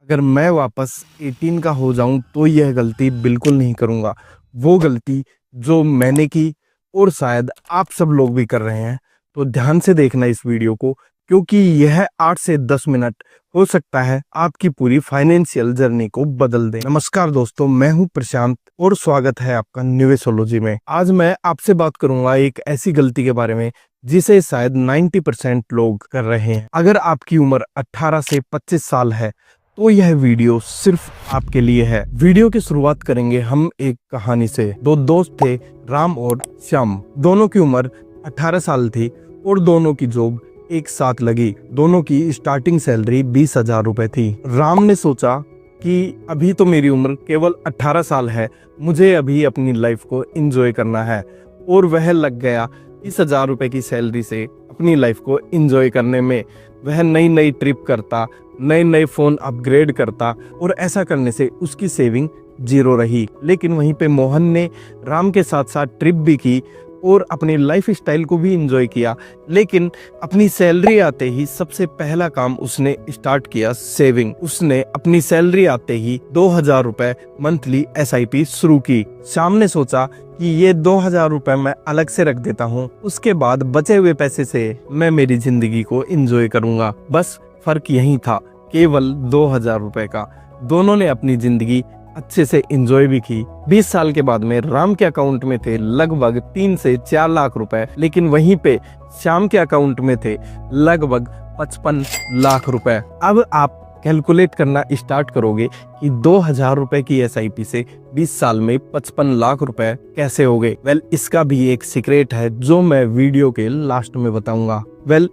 अगर मैं वापस 18 का हो जाऊं तो यह गलती बिल्कुल नहीं करूंगा। वो गलती जो मैंने की और शायद आप सब लोग भी कर रहे हैं। तो ध्यान से देखना इस वीडियो को, क्योंकि यह 8 से 10 मिनट हो सकता है आपकी पूरी फाइनेंशियल जर्नी को बदल दे। नमस्कार दोस्तों, मैं हूं प्रशांत और स्वागत है आपका निवेशोलॉजी में। आज मैं आपसे बात करूंगा एक ऐसी गलती के बारे में जिसे शायद 90% लोग कर रहे हैं। अगर आपकी उम्र 18 से 25 साल है तो यह वीडियो सिर्फ आपके लिए है। वीडियो की शुरुआत करेंगे हम एक कहानी से। दो दोस्त थे, राम और श्याम। दोनों की उम्र 18 साल थी और दोनों की जॉब एक साथ लगी। दोनों की स्टार्टिंग सैलरी 20,000 रुपए थी। राम ने सोचा कि अभी तो मेरी उम्र केवल 18 साल है, मुझे अभी अपनी लाइफ को एंजॉय करना है, और वह लग गया 20,000 रुपए की सैलरी से अपनी लाइफ को एंजॉय करने में। वह नई नई ट्रिप करता, नए नए फोन अपग्रेड करता, और ऐसा करने से उसकी सेविंग जीरो रही। लेकिन वहीं पे मोहन ने राम के साथ साथ ट्रिप भी की और अपनी लाइफ स्टाइल को भी एंजॉय किया। लेकिन अपनी सैलरी आते ही सबसे पहला काम उसने स्टार्ट किया सेविंग। उसने अपनी सैलरी आते ही 2,000 रुपए मंथली SIP शुरू की। श्याम ने सोचा कि ये 2,000 रुपए मैं अलग से रख देता हूँ, उसके बाद बचे हुए पैसे से मैं मेरी जिंदगी को एंजॉय करूंगा। बस फर्क यही था, केवल 2,000 रुपए का। दोनों ने अपनी जिंदगी अच्छे से एंजॉय भी की। 20 साल के बाद में राम के अकाउंट में थे लगभग 3 से 4 लाख रुपए, लेकिन वहीं पे श्याम के अकाउंट में थे लगभग 55 लाख रुपए। अब आप कैलकुलेट करना स्टार्ट करोगे कि 2,000 रुपए की SIP से 20 साल में 55 लाख रुपए कैसे हो गए। इसका भी एक सीक्रेट है जो मैं वीडियो के लास्ट में बताऊंगा।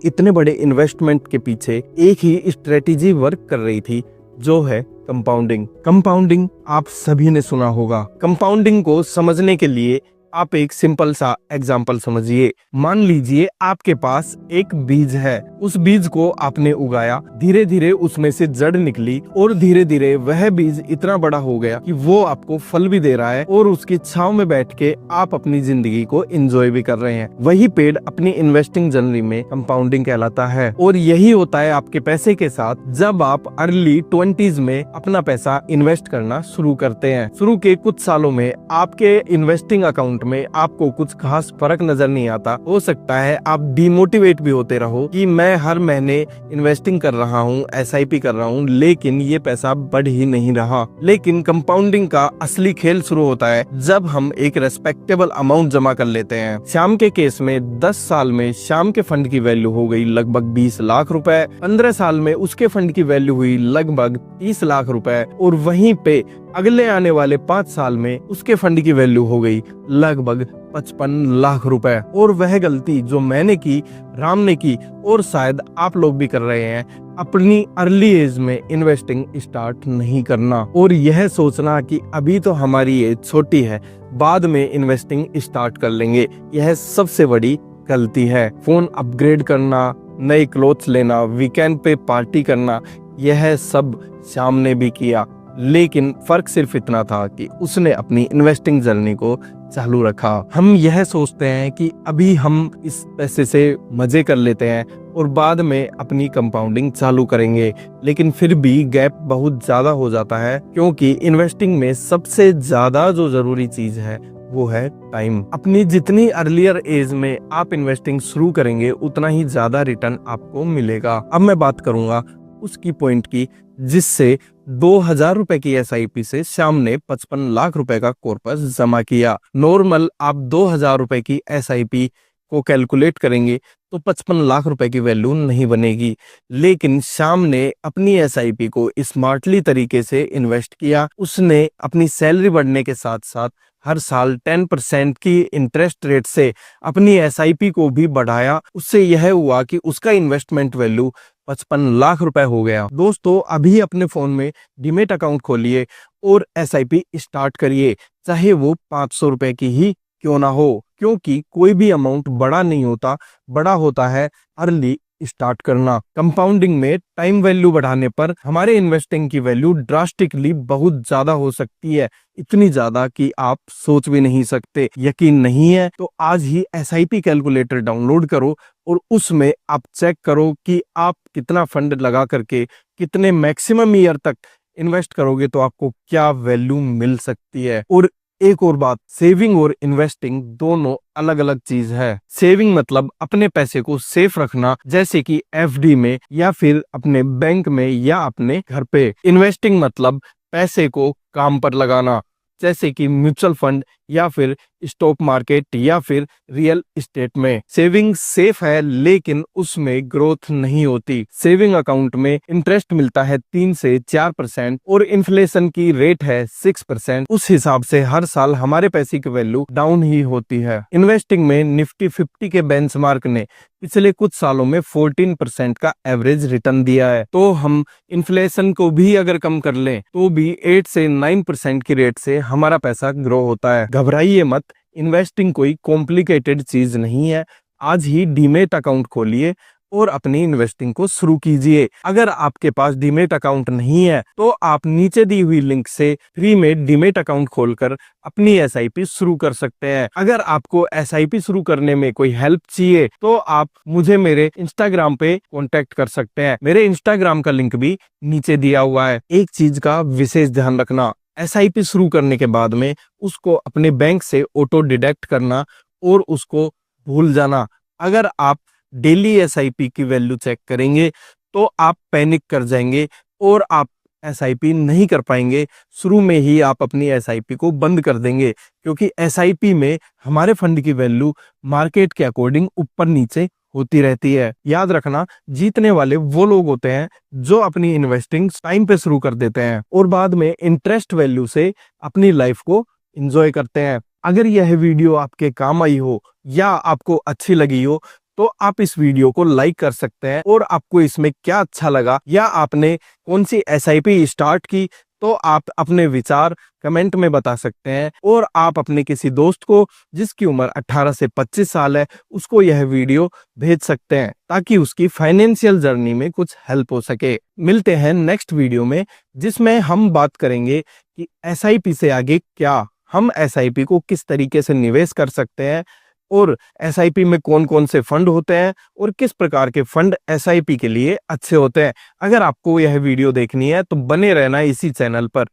इतने बड़े इन्वेस्टमेंट के पीछे एक ही स्ट्रेटेजी वर्क कर रही थी, जो है कंपाउंडिंग। कंपाउंडिंग आप सभी ने सुना होगा। कंपाउंडिंग को समझने के लिए आप एक सिंपल सा एग्जाम्पल समझिए। मान लीजिए आपके पास एक बीज है, उस बीज को आपने उगाया, धीरे धीरे उसमें से जड़ निकली और धीरे धीरे वह बीज इतना बड़ा हो गया कि वो आपको फल भी दे रहा है और उसकी छांव में बैठ के आप अपनी जिंदगी को एंजॉय भी कर रहे हैं। वही पेड़ अपनी इन्वेस्टिंग जर्नी में कंपाउंडिंग कहलाता है। और यही होता है आपके पैसे के साथ जब आप अर्ली 20s में अपना पैसा इन्वेस्ट करना शुरू करते हैं। शुरू के कुछ सालों में आपके इन्वेस्टिंग अकाउंट में आपको कुछ खास फर्क नजर नहीं आता। हो सकता है आप डिमोटिवेट भी होते रहो कि मैं हर महीने इन्वेस्टिंग कर रहा हूँ, SIP कर रहा हूँ, लेकिन ये पैसा बढ़ ही नहीं रहा। लेकिन कंपाउंडिंग का असली खेल शुरू होता है जब हम एक रेस्पेक्टेबल अमाउंट जमा कर लेते हैं। श्याम के केस में 10 साल में श्याम के फंड की वैल्यू हो गई लगभग 20 लाख रुपए। 15 साल में उसके फंड की वैल्यू हुई लगभग 30 लाख रुपए, और वहीं पे अगले आने वाले 5 साल में उसके फंड की वैल्यू हो गई लगभग 55 लाख रुपए। और वह गलती जो मैंने की, राम ने की और शायद आप लोग भी कर रहे हैं, अपनी अर्ली एज में इन्वेस्टिंग स्टार्ट नहीं करना और यह सोचना कि अभी तो हमारी एज छोटी है, बाद में इन्वेस्टिंग स्टार्ट कर लेंगे। यह सबसे बड़ी गलती है। फोन अपग्रेड करना, नए क्लोथ्स लेना, वीकेंड पे पार्टी करना, यह सब श्याम ने भी किया, लेकिन फर्क सिर्फ इतना था कि उसने अपनी इन्वेस्टिंग जर्नी को चालू रखा। हम यह सोचते हैं कि अभी हम इस पैसे से मजे कर लेते हैं और बाद में अपनी कंपाउंडिंग चालू करेंगे, लेकिन फिर भी गैप बहुत ज्यादा हो जाता है, क्योंकि इन्वेस्टिंग में सबसे ज्यादा जो जरूरी चीज है वो है टाइम। अपनी जितनी अर्लियर एज में आप इन्वेस्टिंग शुरू करेंगे उतना ही ज्यादा रिटर्न आपको मिलेगा। अब मैं बात करूंगा उसकी पॉइंट की जिससे 2,000 रुपए की SIP से श्याम ने 55 लाख रुपए का कॉर्पस जमा किया। नॉर्मल आप 2,000 रुपए की SIP को कैलकुलेट करेंगे तो 55 लाख रुपए की वैल्यू नहीं बनेगी, लेकिन श्याम ने अपनी SIP को स्मार्टली तरीके से इन्वेस्ट किया। उसने अपनी सैलरी बढ़ने के साथ साथ हर साल 10% की इंटरेस्ट रेट से अपनी SIP को भी बढ़ाया। उससे यह हुआ कि उसका इन्वेस्टमेंट वैल्यू 55 लाख रुपए हो गया। दोस्तों, अभी अपने फोन में डीमेट अकाउंट खोलिए और SIP स्टार्ट करिए, चाहे वो 500 रुपए की ही क्यों ना हो, क्योंकि कोई भी अमाउंट बड़ा नहीं होता, बड़ा होता है अर्ली स्टार्ट करना। कंपाउंडिंग में टाइम वैल्यू बढ़ाने पर हमारे इन्वेस्टिंग की वैल्यू ड्रास्टिकली बहुत ज्यादा हो सकती है, इतनी ज्यादा कि आप सोच भी नहीं सकते। यकीन नहीं है तो आज ही SIP कैलकुलेटर डाउनलोड करो और उसमें आप चेक करो कि आप कितना फंड लगा करके कितने मैक्सिमम ईयर तक इन्वेस्ट करोगे तो आपको क्या वैल्यू मिल सकती है। और एक और बात, सेविंग और इन्वेस्टिंग दोनों अलग अलग चीज है। सेविंग मतलब अपने पैसे को सेफ रखना, जैसे कि एफडी में या फिर अपने बैंक में या अपने घर पे। इन्वेस्टिंग मतलब पैसे को काम पर लगाना, जैसे कि म्यूचुअल फंड या फिर स्टॉक मार्केट या फिर रियल एस्टेट में। सेविंग सेफ है लेकिन उसमें ग्रोथ नहीं होती। सेविंग अकाउंट में इंटरेस्ट मिलता है 3 से 4% और इन्फ्लेशन की रेट है 6%। उस हिसाब से हर साल हमारे पैसे की वैल्यू डाउन ही होती है। इन्वेस्टिंग में निफ्टी 50 के बेंचमार्क ने पिछले कुछ सालों में 14% का एवरेज रिटर्न दिया है। तो हम इन्फ्लेशन को भी अगर कम कर लें तो भी 8 से 9% की रेट से हमारा पैसा ग्रो होता है। घबराइए मत, इन्वेस्टिंग कोई कॉम्प्लिकेटेड चीज नहीं है। आज ही डीमेट अकाउंट खोलिए और अपनी इन्वेस्टिंग को शुरू कीजिए। अगर आपके पास डीमेट अकाउंट नहीं है तो आप नीचे दी हुई लिंक से फ्री में डीमेट अकाउंट खोलकर अपनी एसआईपी शुरू कर सकते हैं। अगर आपको एसआईपी शुरू करने में कोई हेल्प चाहिए तो आप मुझे मेरे इंस्टाग्राम पे कांटेक्ट कर सकते हैं। मेरे इंस्टाग्राम का लिंक भी नीचे दिया हुआ है। एक चीज का विशेष ध्यान रखना, एसआईपी शुरू करने के बाद में उसको अपने बैंक से ऑटो डिडक्ट करना और उसको भूल जाना। अगर आप डेली एसआईपी की वैल्यू चेक करेंगे तो आप पैनिक कर जाएंगे और आप एसआईपी नहीं कर पाएंगे। शुरू में ही आप अपनी एसआईपी को बंद कर देंगे, क्योंकि एसआईपी में हमारे फंड की वैल्यू मार्केट के अकॉर्डिंग ऊपर नीचे होती रहती है। याद रखना, जीतने वाले वो लोग होते हैं जो अपनी इन्वेस्टिंग टाइम पे शुरू कर देते हैं और बाद में इंटरेस्ट वैल्यू से अपनी लाइफ को एंजॉय करते हैं। अगर यह वीडियो आपके काम आई हो या आपको अच्छी लगी हो तो आप इस वीडियो को लाइक कर सकते हैं। और आपको इसमें क्या अच्छा लगा या आपने कौन सी एसआईपी स्टार्ट की तो आप अपने विचार कमेंट में बता सकते हैं। और आप अपने किसी दोस्त को जिसकी उम्र 18 से 25 साल है उसको यह वीडियो भेज सकते हैं, ताकि उसकी फाइनेंशियल जर्नी में कुछ हेल्प हो सके। मिलते हैं नेक्स्ट वीडियो में, जिसमें हम बात करेंगे कि एसआईपी से आगे क्या, हम एसआईपी को किस तरीके से निवेश कर सकते हैं और एसआईपी में कौन कौन से फंड होते हैं और किस प्रकार के फंड एसआईपी के लिए अच्छे होते हैं। अगर आपको यह वीडियो देखनी है तो बने रहना इसी चैनल पर।